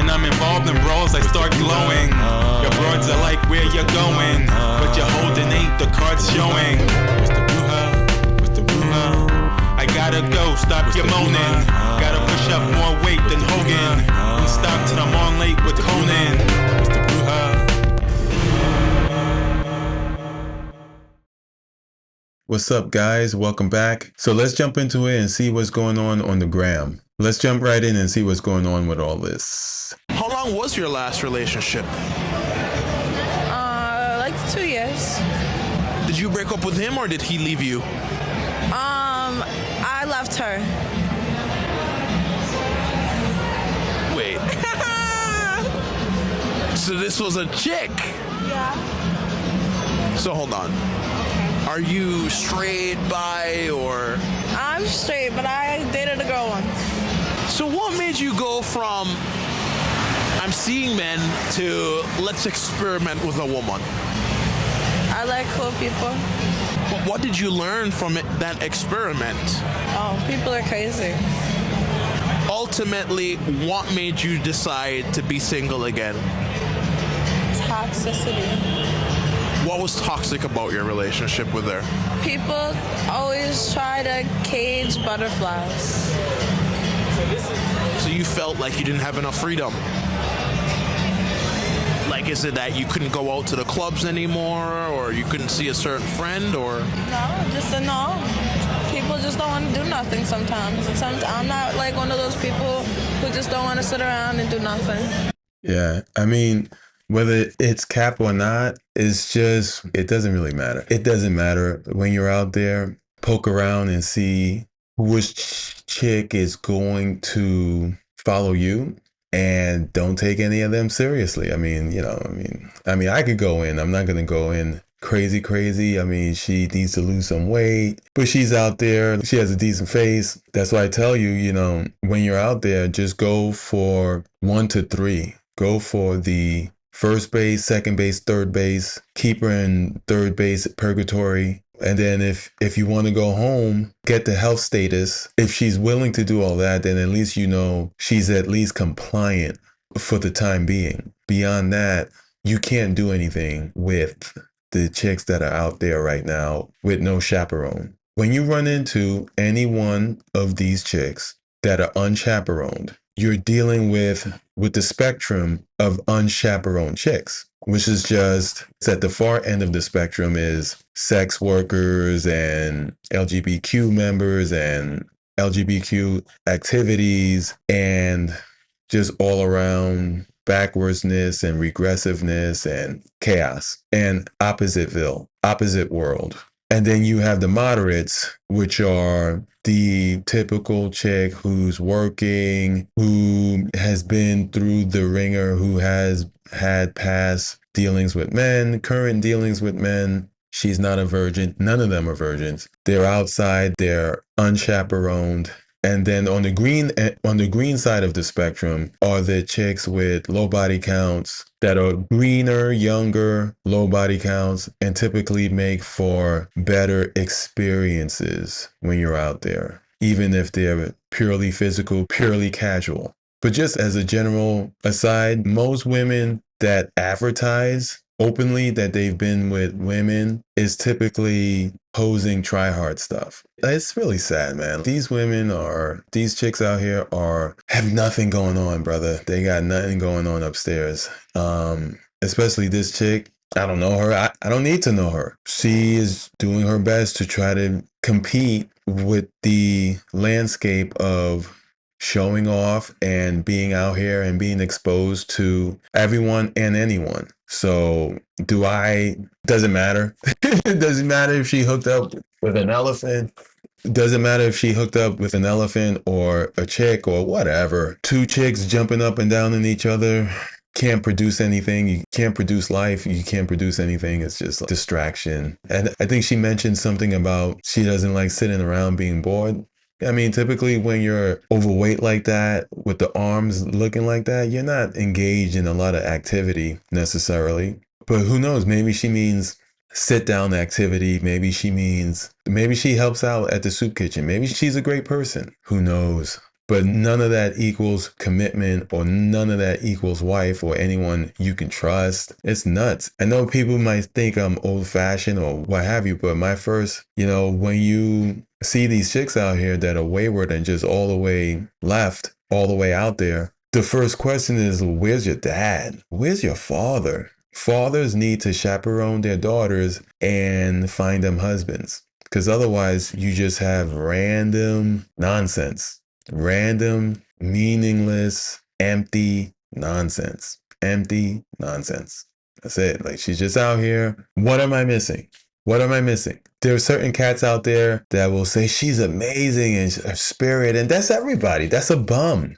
When I'm involved in brawls, I start glowing. Your broads are like where you're going. What you're holding ain't the cards showing. What's the Brouhaha? What's the Brouhaha? I gotta go, stop your moaning. Gotta push up more weight than Hogan. And stop till I'm on late with Conan. What's the Brouhaha? What's up, guys? Welcome back. So let's jump into it and see what's going on the gram. Let's jump right in and see what's going on with all this. How long was your last relationship? Like 2 years. Did you break up with him or did he leave you? I left her. Wait. So this was a chick? Yeah. So hold on. Are you straight, bi, or? I'm straight, but I dated a girl once. So what made you go from I'm seeing men to let's experiment with a woman? I like cool people. But what did you learn from that experiment? Oh, people are crazy. Ultimately, what made you decide to be single again? Toxicity. What was toxic about your relationship with her? People always try to cage butterflies. So you felt like you didn't have enough freedom? Like, is it that you couldn't go out to the clubs anymore, or you couldn't see a certain friend, or? No, just a no. People just don't want to do nothing sometimes. And I'm not like one of those people who just don't want to sit around and do nothing. Yeah, I mean, whether it's cap or not, it's just, it doesn't really matter. It doesn't matter when you're out there, poke around and see which chick is going to follow you, and don't take any of them seriously. I mean, I could go in. I'm not going to go in crazy. I mean, she needs to lose some weight, but she's out there. She has a decent face. That's why I tell you, when you're out there, just go for 1 to 3. Go for the first base, second base, third base, keeper and third base, purgatory. And then if you want to go home, get the health status. If she's willing to do all that, then at least she's at least compliant for the time being. Beyond that, you can't do anything with the chicks that are out there right now with no chaperone. When you run into any one of these chicks that are unchaperoned, you're dealing with the spectrum of unchaperoned chicks, which is just, it's at the far end of the spectrum is sex workers and LGBTQ members and LGBTQ activities and just all around backwardsness and regressiveness and chaos and opposite world. And then you have the moderates, which are the typical chick who's working, who has been through the ringer, who has had past dealings with men, current dealings with men. She's not a virgin. None of them are virgins. They're outside. They're unchaperoned. And then on the green side of the spectrum are the chicks with low body counts that are greener, younger, low body counts, and typically make for better experiences when you're out there, even if they're purely physical, purely casual. But just as a general aside, most women that advertise openly that they've been with women is typically posing try-hard stuff. It's really sad, man. These chicks out here have nothing going on, brother. They got nothing going on upstairs. Especially this chick. I don't know her. I don't need to know her. She is doing her best to try to compete with the landscape of showing off and being out here and being exposed to everyone and anyone. So doesn't matter. It doesn't matter if she hooked up with an elephant. It doesn't matter if she hooked up with an elephant or a chick or whatever. 2 chicks jumping up and down on each other can't produce anything. You can't produce life. You can't produce anything. It's just a distraction. And I think she mentioned something about she doesn't like sitting around being bored. I mean, typically when you're overweight like that, with the arms looking like that, you're not engaged in a lot of activity necessarily. But who knows? Maybe she means sit down activity. Maybe she helps out at the soup kitchen. Maybe she's a great person. Who knows? but none of that equals commitment, or none of that equals wife or anyone you can trust. It's nuts. I know people might think I'm old fashioned or what have you, but my first, when you see these chicks out here that are wayward and just all the way left, all the way out there, the first question is, where's your dad? Where's your father? Fathers need to chaperone their daughters and find them husbands, because otherwise you just have random nonsense, random, meaningless, empty nonsense, empty nonsense. That's it. Like, she's just out here. What am I missing? What am I missing? There are certain cats out there that will say she's amazing and her spirit, and that's everybody. That's a bum.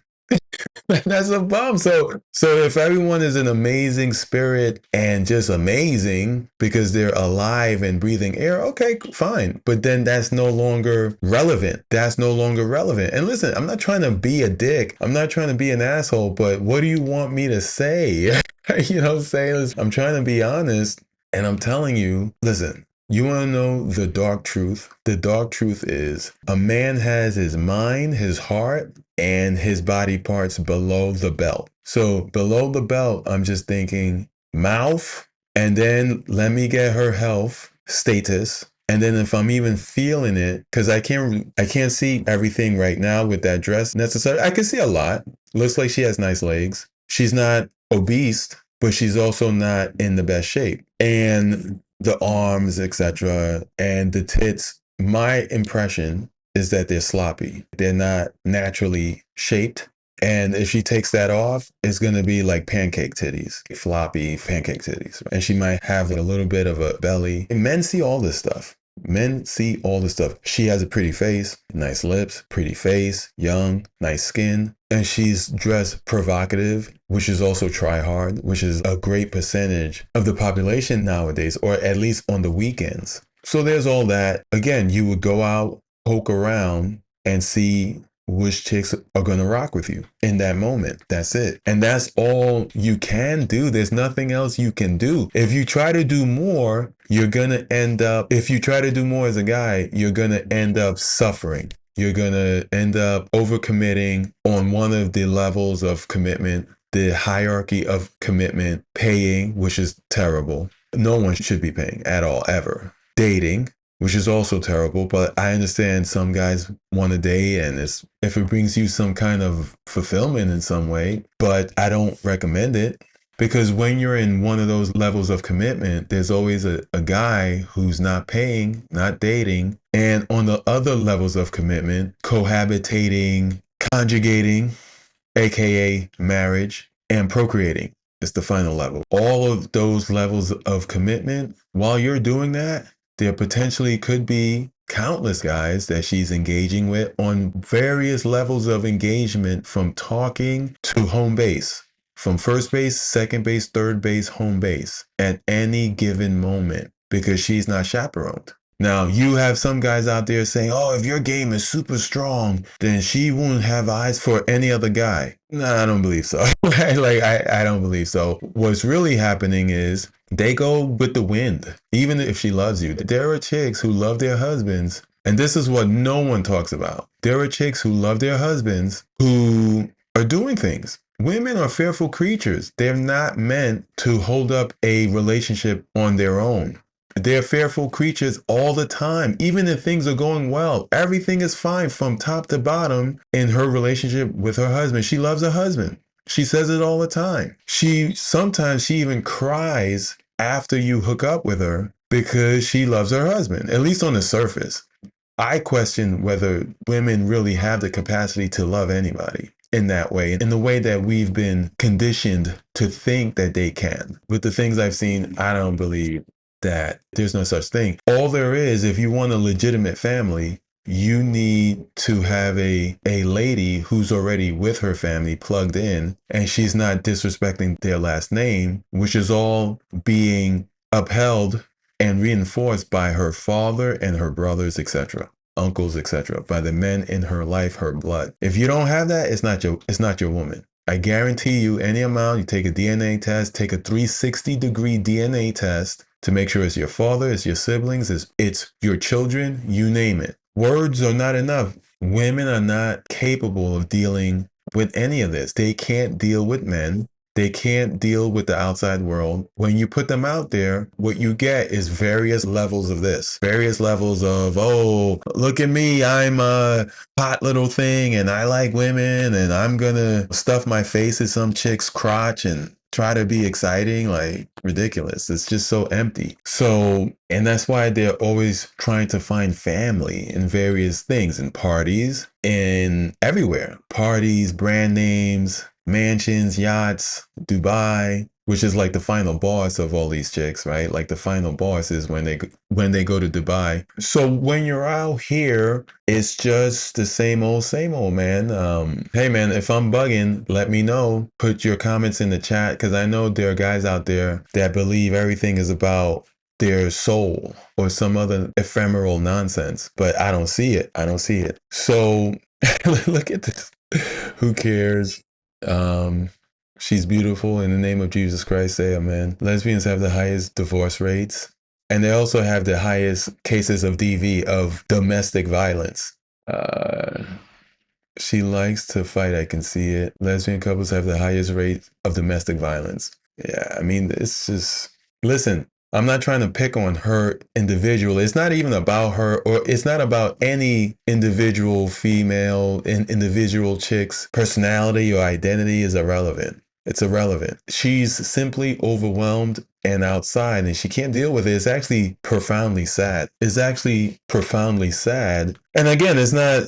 That's a bum. So if everyone is an amazing spirit and just amazing because they're alive and breathing air, okay, fine. But then that's no longer relevant. That's no longer relevant. And listen, I'm not trying to be a dick. I'm not trying to be an asshole, but what do you want me to say? You know what I'm saying? I'm trying to be honest, and I'm telling you, listen, you want to know the dark truth? The dark truth is a man has his mind, his heart, and his body parts below the belt. So below the belt, I'm just thinking mouth, and then let me get her health status. And then if I'm even feeling it, because I can't see everything right now with that dress necessarily. I can see a lot. Looks like she has nice legs. She's not obese, but she's also not in the best shape. And the arms, etc., and the tits, my impression is that they're sloppy. They're not naturally shaped. And if she takes that off, it's going to be like pancake titties, floppy pancake titties. And she might have a little bit of a belly. And men see all this stuff. Men see all this stuff. She has a pretty face, nice lips, pretty face, young, nice skin. And she's dressed provocative, which is also try hard, which is a great percentage of the population nowadays, or at least on the weekends. So there's all that. Again, you would go out, poke around, and see which chicks are going to rock with you in that moment. That's it. And that's all you can do. There's nothing else you can do. If you try to do more, you're going to end up, if you try to do more as a guy, you're going to end up suffering. You're going to end up overcommitting on one of the levels of commitment, the hierarchy of commitment, paying, which is terrible. No one should be paying at all, ever. Dating, which is also terrible, but I understand some guys want to date, and if it brings you some kind of fulfillment in some way, but I don't recommend it, because when you're in one of those levels of commitment, there's always a guy who's not paying, not dating, and on the other levels of commitment, cohabitating, conjugating, aka marriage, and procreating. It's the final level. All of those levels of commitment, while you're doing that, there potentially could be countless guys that she's engaging with on various levels of engagement, from talking to home base, from first base, second base, third base, home base at any given moment, because she's not chaperoned. Now, you have some guys out there saying, oh, if your game is super strong, then she won't have eyes for any other guy. No, I don't believe so. I don't believe so. What's really happening is they go with the wind, even if she loves you. There are chicks who love their husbands, and this is what no one talks about. There are chicks who love their husbands who are doing things. Women are fearful creatures. They're not meant to hold up a relationship on their own. They're fearful creatures all the time. Even if things are going well, everything is fine from top to bottom in her relationship with her husband. She loves her husband. She says it all the time. Sometimes she even cries after you hook up with her because she loves her husband, at least on the surface. I question whether women really have the capacity to love anybody in that way, in the way that we've been conditioned to think that they can. With the things I've seen, I don't believe that there's no such thing. All there is, if you want a legitimate family, you need to have a lady who's already with her family plugged in, and she's not disrespecting their last name, which is all being upheld and reinforced by her father and her brothers, etc., uncles, etc., by the men in her life, her blood. If you don't have that, it's not your woman. I guarantee you, any amount, you take a DNA test, take a 360-degree DNA test to make sure it's your father, it's your siblings, it's your children, you name it. Words are not enough. Women are not capable of dealing with any of this. They can't deal with men. They can't deal with the outside world. When you put them out there, what you get is various levels of this, various levels of, oh, look at me. I'm a hot little thing and I like women and I'm going to stuff my face at some chick's crotch and try to be exciting. Like, ridiculous. It's just so empty. So, and that's why they're always trying to find family in various things, in parties, in everywhere. Parties, brand names, mansions, yachts, Dubai, which is like the final boss of all these chicks, right? Like the final boss is when they go to Dubai. So when you're out here, it's just the same old, man. Hey man, if I'm bugging, let me know. Put your comments in the chat, because I know there are guys out there that believe everything is about their soul or some other ephemeral nonsense, but I don't see it. I don't see it. So look at this. Who cares? She's beautiful. In the name of Jesus Christ, say amen. Lesbians have the highest divorce rates, and they also have the highest cases of DV, of domestic violence. She likes to fight. I can see it. Lesbian couples have the highest rate of domestic violence. Yeah, I mean, it's just, listen, I'm not trying to pick on her individual. It's not even about her, or it's not about any individual female and individual chick's personality or identity is irrelevant. It's irrelevant. She's simply overwhelmed and outside, and she can't deal with it. It's actually profoundly sad. It's actually profoundly sad. And again, it's not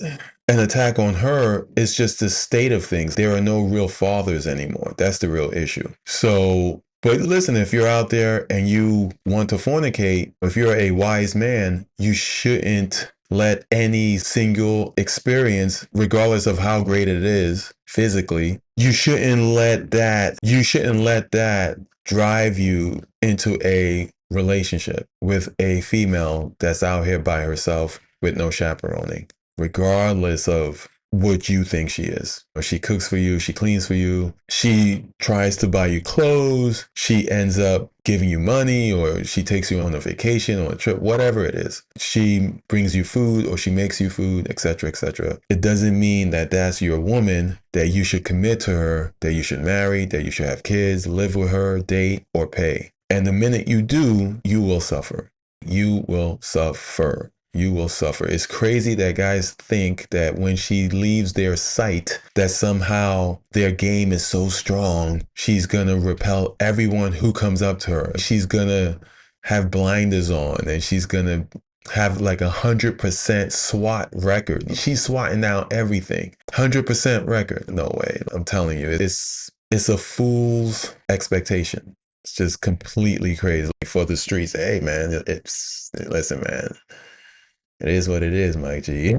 an attack on her. It's just the state of things. There are no real fathers anymore. That's the real issue. So, but listen, if you're out there and you want to fornicate, if you're a wise man, you shouldn't let any single experience, regardless of how great it is physically, you shouldn't let that drive you into a relationship with a female that's out here by herself with no chaperoning, regardless of what you think she is. Or she cooks for you, she cleans for you, she tries to buy you clothes, she ends up giving you money, or she takes you on a vacation or a trip, whatever it is. She brings you food, or she makes you food, etc., etc. It doesn't mean that that's your woman, that you should commit to her, that you should marry, that you should have kids, live with her, date, or pay. And the minute you do, you will suffer. You will suffer. You will suffer. It's crazy that guys think that when she leaves their sight, that somehow their game is so strong, she's gonna repel everyone who comes up to her. She's gonna have blinders on, and she's gonna have like 100% SWAT record. She's swatting down everything. 100% record. No way. I'm telling you, it's a fool's expectation. It's just completely crazy. Like, for the streets, hey man, listen, man. It is what it is, Mike G.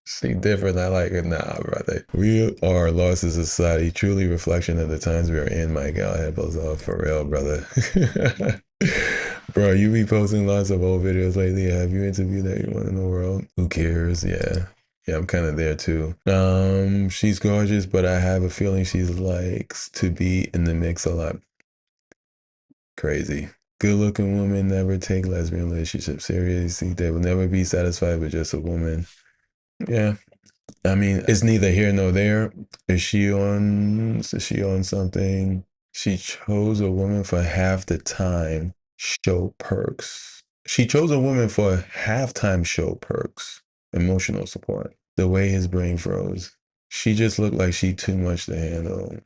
She different. I like her. Nah, brother. We are lost as a society. Truly reflection of the times we are in. My God, headphones off for real, brother. Bro, you be posting lots of old videos lately. Have you interviewed everyone in the world? Who cares? Yeah. Yeah, I'm kind of there too. She's gorgeous, but I have a feeling she likes to be in the mix a lot. Crazy. Good-looking women never take lesbian relationships seriously. They will never be satisfied with just a woman. Yeah. I mean, it's neither here nor there. Is she on something? She chose a woman for half the time show perks. She chose a woman for halftime show perks. Emotional support. The way his brain froze. She just looked like she too much to handle.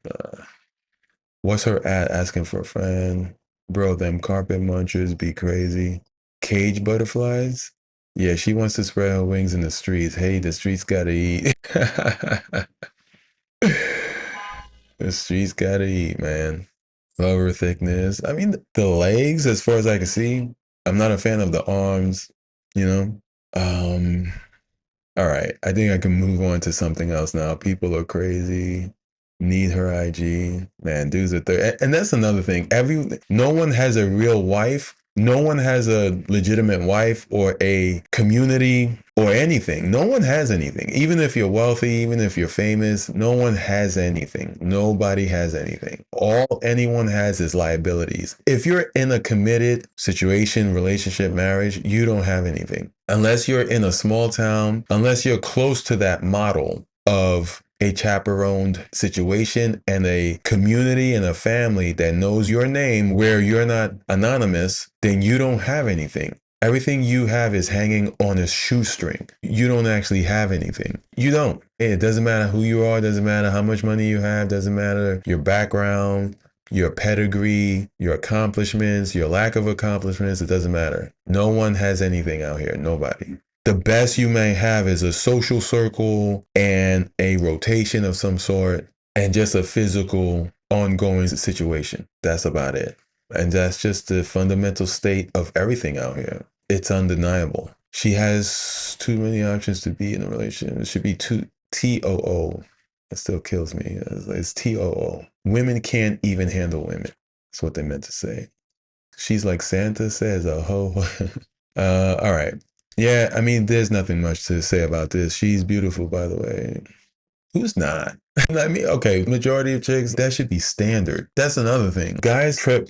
What's her at asking for a friend? Bro, them carpet munchers be crazy. Cage butterflies? Yeah, she wants to spread her wings in the streets. Hey, the streets gotta eat. The streets gotta eat, man. Love her thickness. I mean, the legs, as far as I can see, I'm not a fan of the arms, you know? All right, I think I can move on to something else now. People are crazy. Need her IG. Man, dudes are and that's another thing. No one has a real wife No one has a legitimate wife or a community or anything. No one has anything. Even if you're wealthy, even if you're famous, no one has anything. Nobody has anything. All anyone has is liabilities. If you're in a committed situation, relationship, marriage, you don't have anything. Unless you're in a small town, unless you're close to that model of a chaperoned situation and a community and a family that knows your name where you're not anonymous, then you don't have anything. Everything you have is hanging on a shoestring. You don't actually have anything. You don't. It doesn't matter who you are. Doesn't matter how much money you have. Doesn't matter your background, your pedigree, your accomplishments, your lack of accomplishments. It doesn't matter. No one has anything out here. Nobody. The best you may have is a social circle and a rotation of some sort and just a physical ongoing situation. That's about it. And that's just the fundamental state of everything out here. It's undeniable. She has too many options to be in a relationship. It should be TOO. It still kills me. It's TOO. Women can't even handle women. That's what they meant to say. She's like Santa says, a hoe. All right. Yeah, I mean, there's nothing much to say about this. She's beautiful, by the way. Who's not? I mean, okay, majority of chicks, that should be standard. That's another thing. Guys flip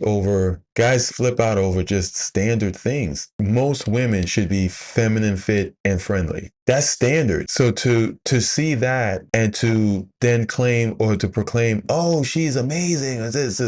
out over just standard things. Most women should be feminine, fit, and friendly. That's standard. So to see that and to then claim or to proclaim, oh, she's amazing,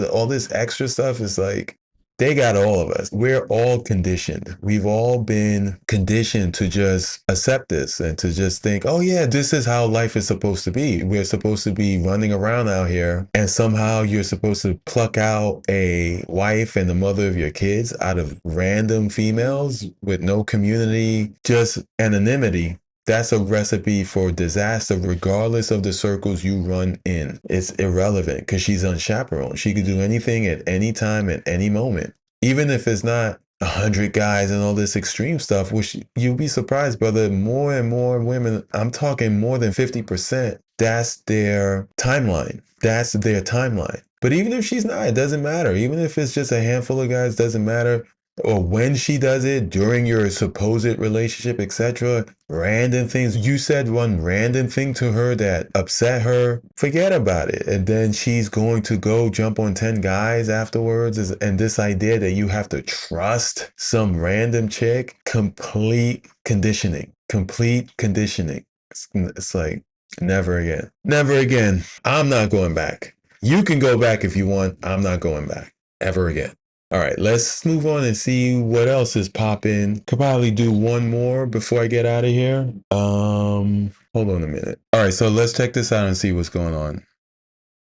all this extra stuff is like, they got all of us. We're all conditioned. We've all been conditioned to just accept this and to just think, oh yeah, this is how life is supposed to be. We're supposed to be running around out here and somehow you're supposed to pluck out a wife and the mother of your kids out of random females with no community, just anonymity. That's a recipe for disaster, regardless of the circles you run in. It's irrelevant because she's unchaperoned. She could do anything at any time, at any moment. Even if it's not 100 guys and all this extreme stuff, which you'll be surprised, brother, more and more women, I'm talking more than 50%, that's their timeline. That's their timeline. But even if she's not, it doesn't matter. Even if it's just a handful of guys, doesn't matter. Or when she does it, during your supposed relationship, etc., random things. You said one random thing to her that upset her, forget about it. And then she's going to go jump on 10 guys afterwards. And this idea that you have to trust some random chick, complete conditioning. It's like, never again. Never again. I'm not going back. You can go back if you want. I'm not going back ever again. All right, let's move on and see what else is popping. Could probably do one more before I get out of here. Hold on a minute. All right, so let's check this out and see what's going on.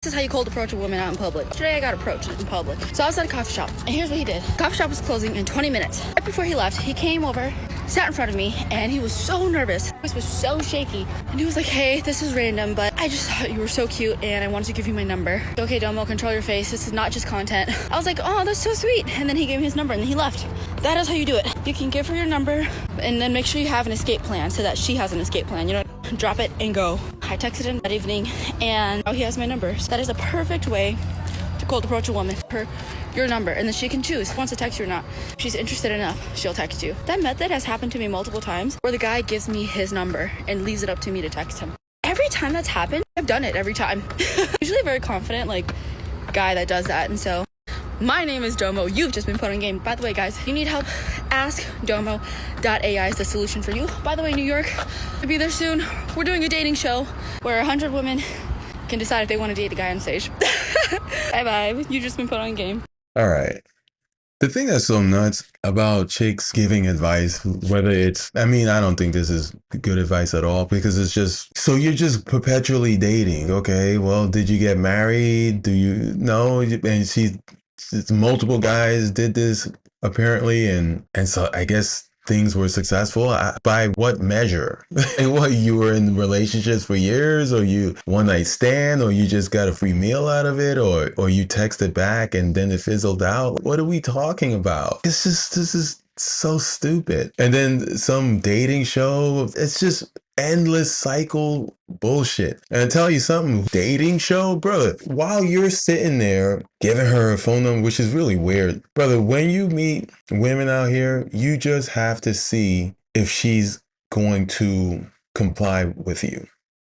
This is how you cold approach a woman out in public. Today I got approached in public. So I was at a coffee shop, and here's what he did. Coffee shop was closing in 20 minutes. Right before he left, he came over, sat in front of me, and he was so nervous. His voice was so shaky. And he was like, hey, this is random, but I just thought you were so cute, and I wanted to give you my number. Okay, Domo, control your face. This is not just content. I was like, oh, that's so sweet. And then he gave me his number, and then he left. That is how you do it. You can give her your number, and then make sure you have an escape plan so that she has an escape plan. You know, drop it and go. I texted him that evening, and he has my number. So that is a perfect way to cold approach a woman. Your number, and then she can choose if she wants to text you or not. If she's interested enough, she'll text you. That method has happened to me multiple times where the guy gives me his number and leaves it up to me to text him. Every time that's happened, I've done it every time. Usually a very confident, guy that does that, and so my name is Domo. You've just been put on game. By the way, guys, if you need help, ask Domo.ai is the solution for you. By the way, New York, I'll be there soon. We're doing a dating show where 100 women can decide if they want to date a guy on stage. Bye-bye. You've just been put on game. All right. The thing that's so nuts about chicks giving advice, whether it's, I don't think this is good advice at all because it's just, so you're just perpetually dating. Okay, well, did you get married? Do you know? And it's multiple guys did this apparently. And so I guess things were successful. By what measure? And what, you were in relationships for years, or you one night stand, or you just got a free meal out of it, or you texted back and then it fizzled out? What are we talking about? This is so stupid. And then some dating show, it's just endless cycle bullshit. And I tell you something, dating show, brother, while you're sitting there giving her a phone number, which is really weird, brother, when you meet women out here, you just have to see if she's going to comply with you.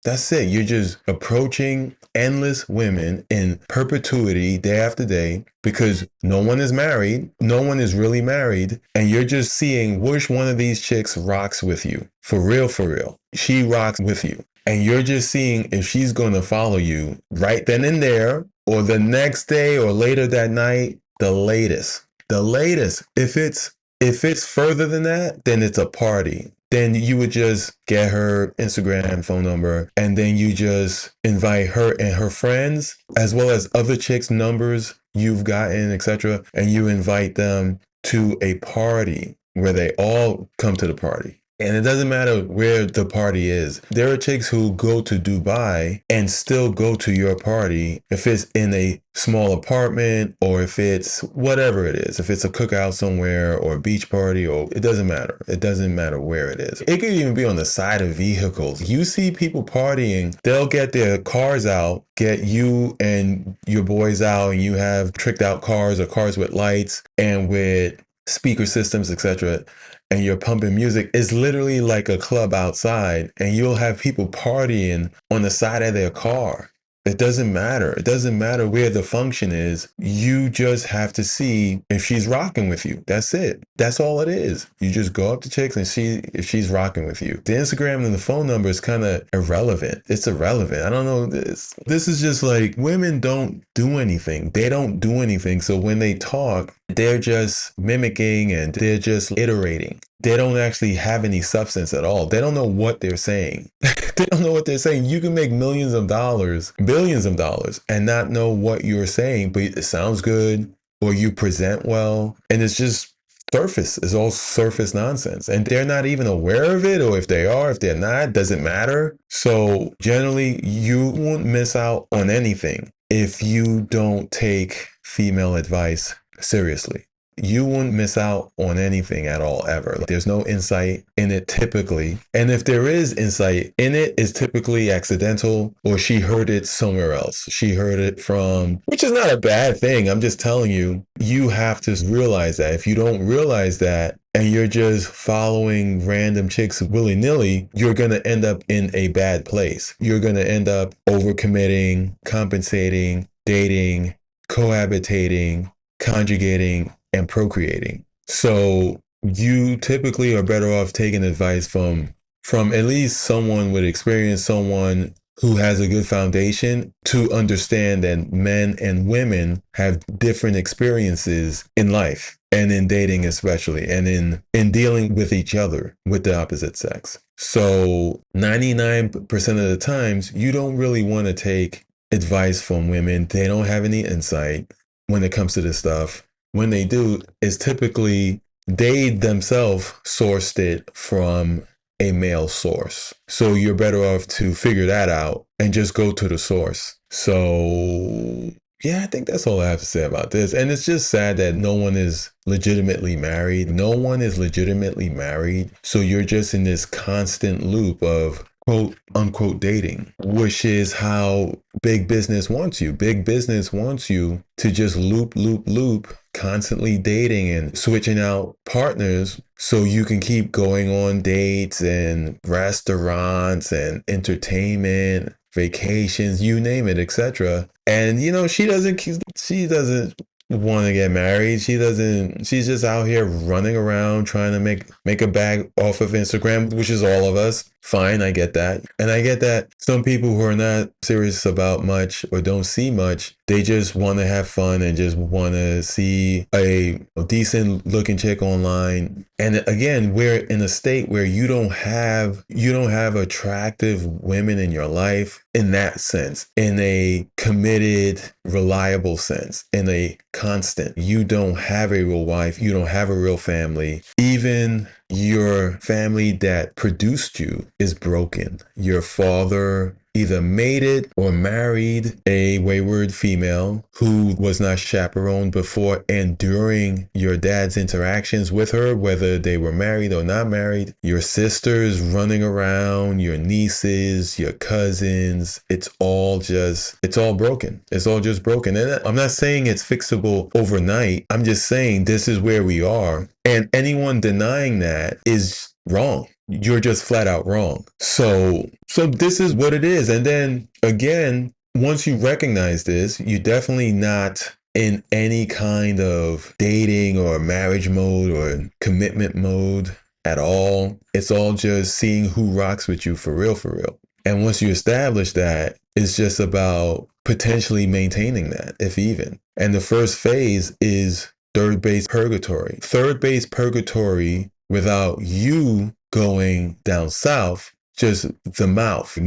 That's it. You're just approaching endless women in perpetuity day after day because no one is married. No one is really married. And you're just seeing which one of these chicks rocks with you. For real, for real. She rocks with you. And you're just seeing if she's going to follow you right then and there or the next day or later that night, the latest. The latest. If it's further than that, then it's a party. Then you would just get her Instagram phone number and then you just invite her and her friends as well as other chicks' numbers you've gotten, etc. And you invite them to a party where they all come to the party. And it doesn't matter where the party is. There are chicks who go to Dubai and still go to your party if it's in a small apartment or if it's whatever it is. If it's a cookout somewhere or a beach party, or it doesn't matter. It doesn't matter where it is. It could even be on the side of vehicles. You see people partying, they'll get their cars out, get you and your boys out, and you have tricked out cars or cars with lights and with speaker systems, etc. And you're pumping music. It's literally like a club outside, and you'll have people partying on the side of their car. It doesn't matter. It doesn't matter where the function is. You just have to see if she's rocking with you. That's it. That's all it is. You just go up to chicks and see if she's rocking with you. The Instagram and the phone number is kind of irrelevant. It's irrelevant. I don't know this. This is just like women don't do anything. They don't do anything. So when they talk, they're just mimicking and they're just iterating. They don't actually have any substance at all. They don't know what they're saying. They don't know what they're saying. You can make millions of dollars, billions of dollars, and not know what you're saying, but it sounds good or you present well. And it's just surface. It's all surface nonsense. And they're not even aware of it, or if they are, if they're not, doesn't matter. So generally, you won't miss out on anything if you don't take female advice seriously. You won't miss out on anything at all, ever. There's no insight in it typically. And if there is insight in it, it's typically accidental or she heard it somewhere else. She heard it from, which is not a bad thing. I'm just telling you, you have to realize that. If you don't realize that and you're just following random chicks willy-nilly, you're going to end up in a bad place. You're going to end up overcommitting, compensating, dating, cohabitating, conjugating, and procreating. So you typically are better off taking advice from at least someone with experience, someone who has a good foundation to understand that men and women have different experiences in life and in dating especially, and in dealing with each other with the opposite sex. So 99% of the times you don't really want to take advice from women. They don't have any insight when it comes to this stuff. When they do, it's typically they themselves sourced it from a male source. So you're better off to figure that out and just go to the source. So yeah, I think that's all I have to say about this. And it's just sad that no one is legitimately married. No one is legitimately married. So you're just in this constant loop of quote unquote dating, which is how big business wants you. Big business wants you to just loop, constantly dating and switching out partners so you can keep going on dates and restaurants and entertainment, vacations, you name it, etc. And you know, she doesn't want to get married. She's just out here running around trying to make a bag off of Instagram, which is all of us. Fine, I get that. And I get that some people who are not serious about much or don't see much, they just want to have fun and just want to see a decent looking chick online. And again, we're in a state where you don't have attractive women in your life in that sense, in a committed, reliable sense, in a constant. You don't have a real wife. You don't have a real family. Even your family that produced you is broken. Your father either mated or married a wayward female who was not chaperoned before and during your dad's interactions with her, whether they were married or not married, your sisters running around, your nieces, your cousins, it's all broken. It's all just broken. And I'm not saying it's fixable overnight. I'm just saying this is where we are. And anyone denying that is wrong. You're just flat out wrong. So this is what it is. And then again, once you recognize this, you're definitely not in any kind of dating or marriage mode or commitment mode at all. It's all just seeing who rocks with you for real, for real. And once you establish that, it's just about potentially maintaining that, if even. And the first phase is third base purgatory. Third base purgatory without you going down south, just the mouth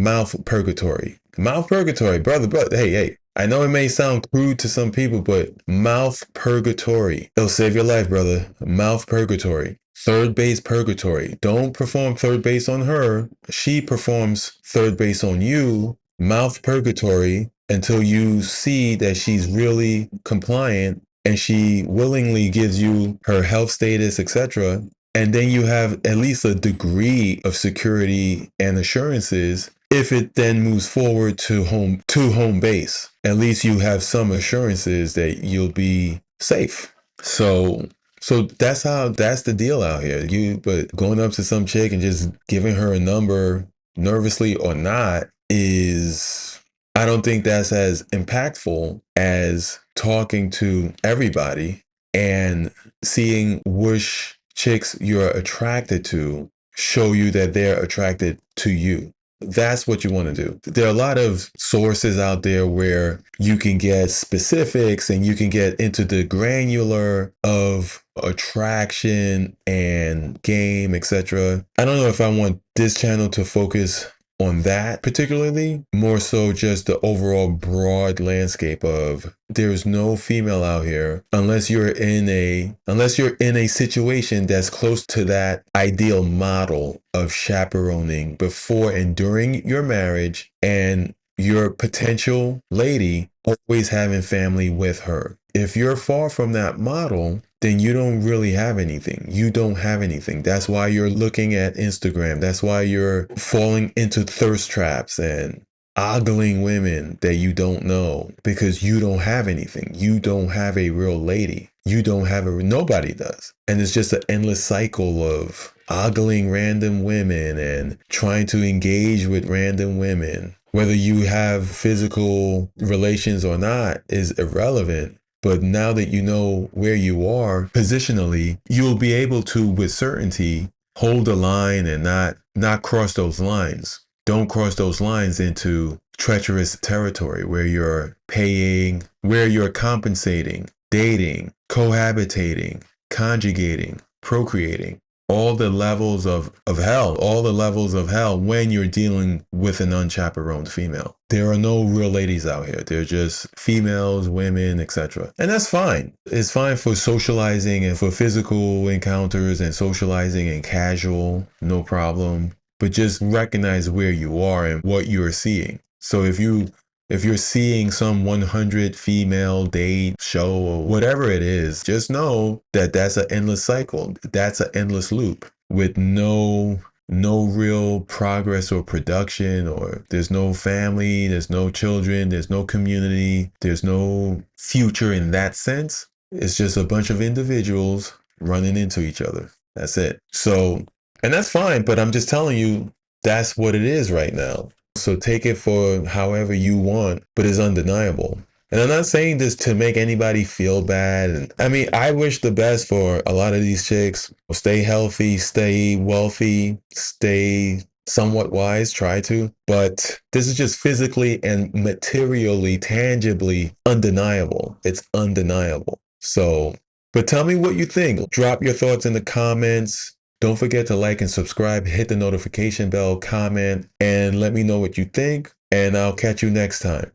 purgatory. Mouth purgatory, brother. Hey. I know it may sound crude to some people, but mouth purgatory. It'll save your life, brother. Mouth purgatory. Third base purgatory. Don't perform third base on her. She performs third base on you. Mouth purgatory until you see that she's really compliant and she willingly gives you her health status, etc. And then you have at least a degree of security and assurances. If it then moves forward to home base, at least you have some assurances that you'll be safe. So that's the deal out here. But going up to some chick and just giving her a number nervously or not is, I don't think that's as impactful as talking to everybody and seeing which chicks you're attracted to show you that they're attracted to you. That's what you want to do. There are a lot of sources out there where you can get specifics and you can get into the granular of attraction and game, etc. I don't know if I want this channel to focus on that particularly, more so just the overall broad landscape of there's no female out here unless you're in a situation that's close to that ideal model of chaperoning before and during your marriage, and your potential lady always having family with her. If you're far from that model, then you don't really have anything. You don't have anything. That's why you're looking at Instagram. That's why you're falling into thirst traps and ogling women that you don't know, because you don't have anything. You don't have a real lady. Nobody does. And it's just an endless cycle of ogling random women and trying to engage with random women. Whether you have physical relations or not is irrelevant. But now that you know where you are positionally, you'll be able to, with certainty, hold the line and not cross those lines. Don't cross those lines into treacherous territory where you're paying, where you're compensating, dating, cohabitating, conjugating, procreating. All the levels of hell when you're dealing with an unchaperoned female. There are no real ladies out here. They're just females, women, etc. And that's fine. It's fine for socializing and for physical encounters and socializing and casual, no problem. But just recognize where you are and what you're seeing. So if you're seeing some 100 female date show or whatever it is, just know that that's an endless cycle. That's an endless loop with no real progress or production, or there's no family, there's no children, there's no community, there's no future in that sense. It's just a bunch of individuals running into each other. That's it. So, and that's fine, but I'm just telling you, that's what it is right now. So take it for however you want, but it's undeniable. And I'm not saying this to make anybody feel bad. And I mean, I wish the best for a lot of these chicks. Stay healthy, stay wealthy, stay somewhat wise, try to. But this is just physically and materially, tangibly undeniable. It's undeniable. So, but tell me what you think. Drop your thoughts in the comments. Don't forget to like and subscribe, hit the notification bell, comment, and let me know what you think. And I'll catch you next time.